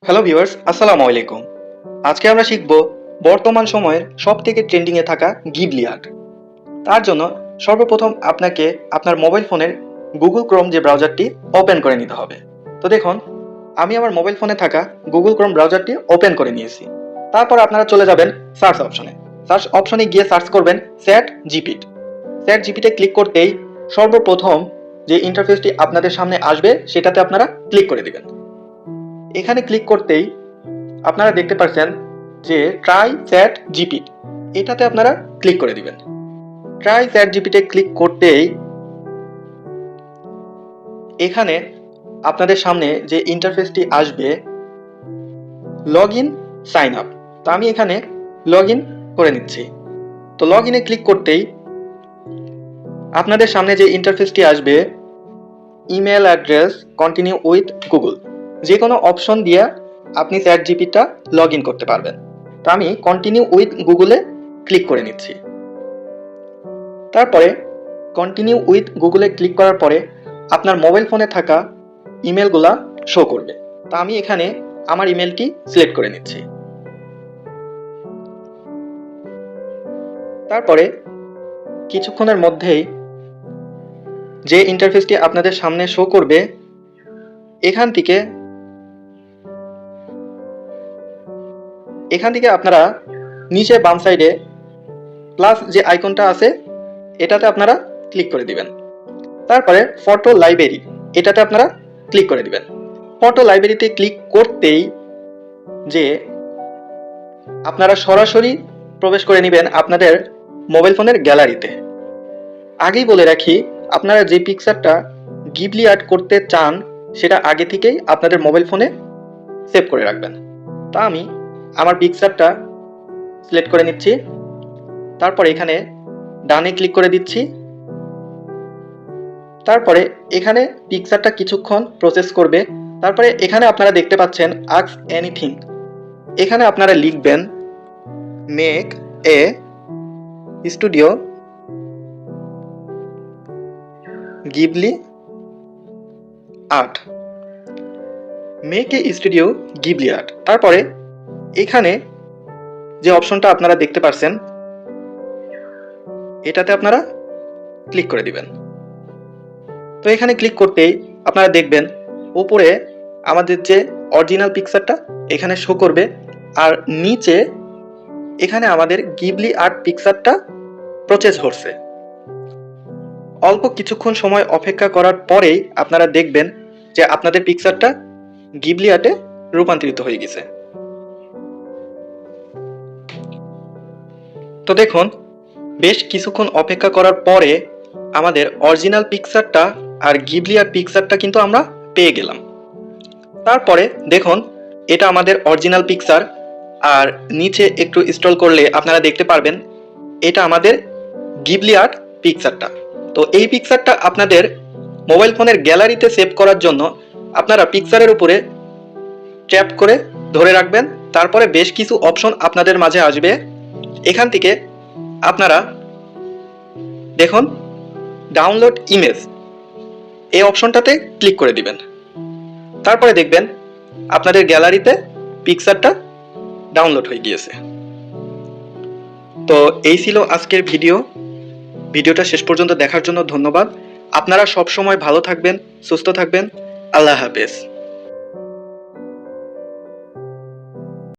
Hello viewers, আসসালামু আলাইকুম। আজকে আমরা শিখব বর্তমান সময়ের সবথেকে ট্রেন্ডিংয়ে থাকা গিবলি আর্ট। তার জন্য সর্বপ্রথম আপনাকে আপনার মোবাইল ফোনের গুগল ক্রোম যে ব্রাউজারটি ওপেন করে নিতে হবে। তো দেখুন, আমি আমার মোবাইল ফোনে থাকা গুগল ক্রোম ব্রাউজারটি ওপেন করে নিয়েছি। তারপর আপনারা চলে যাবেন সার্চ অপশনে। সার্চ অপশনে গিয়ে সার্চ করবেন chat GPT. Chat GPT click করতেই সর্বপ্রথম যে ইন্টারফেসটি আপনাদের সামনে আসবে সেটাতে আপনারা ক্লিক করে দিবেন। এখানে ক্লিক করতেই আপনারা দেখতে পাচ্ছেন যে ট্রাই চ্যাট জিপিটি, এটাতে আপনারা ক্লিক করে দিবেন। ট্রাই চ্যাট জিপিটি ক্লিক করতেই এখানে আপনাদের সামনে যে ইন্টারফেসটি আসবে লগ ইন সাইন আপ। তো আমি এখানে লগ ইন করে নিচ্ছি। তো লগ ইনে ক্লিক করতেই আপনাদের সামনে যে ইন্টারফেসটি আসবে email address continue with Google, যে কোনো অপশন দিয়ে আপনি চ্যাট জিপিটা লগ ইন করতে পারবেন। তো আমি কন্টিনিউ উইথ গুগলে ক্লিক করে নিচ্ছি। তারপরে কন্টিনিউ উইথ গুগলে ক্লিক করার পরে আপনার মোবাইল ফোনে থাকা ইমেলগুলা শো করবে। তো আমি এখানে আমার ইমেলটি সিলেক্ট করে নিচ্ছি। তারপরে কিছুক্ষণের মধ্যেই যে ইন্টারফেসটি আপনাদের সামনে শো করবে এখান থেকে আপনারা নিচে বাম সাইডে প্লাস যে আইকনটা আছে এটাতে আপনারা ক্লিক করে দিবেন। তারপরে ফটো লাইব্রেরি, এটাতে আপনারা ক্লিক করে দিবেন। ফটো লাইব্রেরিতে ক্লিক করতেই যে আপনারা সরাসরি প্রবেশ করে নেবেন আপনাদের মোবাইল ফোনের গ্যালারিতে। আগেই বলে রাখি, আপনারা যে পিকচারটা গিবলি আর্ট করতে চান সেটা আগে থেকেই আপনাদের মোবাইল ফোনে সেভ করে রাখবেন। তা আমি আমার পিকচারটা সিলেক্ট করে নিচ্ছি। তারপর এখানে ডানে ক্লিক করে দিচ্ছি। তারপরে এখানে পিকচারটা কিছুক্ষণ প্রসেস করবে। তারপরে এখানে আপনারা দেখতে পাচ্ছেন আস্ক এনিথিং, এখানে আপনারা লিখবেন make a studio Ghibli art, make a studio Ghibli art. তারপরে এখানে যে অপশনটা আপনারা দেখতে পাচ্ছেন এটাতে আপনারা ক্লিক করে দিবেন। তো এখানে ক্লিক করতেই আপনারা দেখবেন উপরে আমাদের যে অরিজিনাল পিকচারটা এখানে শো করবে, আর নিচে এখানে আমাদের গিবলি আর্ট পিকচারটা প্রসেস হচ্ছে। অল্প কিছুক্ষণ সময় অপেক্ষা করার পরেই আপনারা দেখবেন যে আপনাদের পিকচারটা গিবলি আর্টে রূপান্তরিত হয়ে গেছে। তো দেখুন, বেশ কিছুক্ষণ অপেক্ষা করার পরে আমাদের অরিজিনাল পিকচারটা আর গিবলি আর্ট পিকচারটা কিন্তু আমরা পেয়ে গেলাম। তারপরে দেখুন, এটা আমাদের অরিজিনাল পিকচার, আর নিচে একটু স্ক্রল করলে আপনারা দেখতে পারবেন এটা আমাদের গিবলি আর্ট পিকচারটা। তো এই পিকচারটা আপনাদের মোবাইল ফোনের গ্যালারিতে সেভ করার জন্য আপনারা পিকচারের উপরে ট্যাপ করে ধরে রাখবেন। তারপরে বেশ কিছু অপশন আপনাদের মাঝে আসবে। এখান থেকে আপনারা দেখুন ডাউনলোড ইমেজ, এই অপশনটাতে ক্লিক করে দিবেন। তারপরে দেখবেন আপনাদের গ্যালারিতে পিকচারটা ডাউনলোড হয়ে গিয়েছে। তো এই ছিল আজকের ভিডিওটা শেষ পর্যন্ত দেখার জন্য ধন্যবাদ। আপনারা সব সময় ভালো থাকবেন, সুস্থ থাকবেন। আল্লাহ হাফেজ।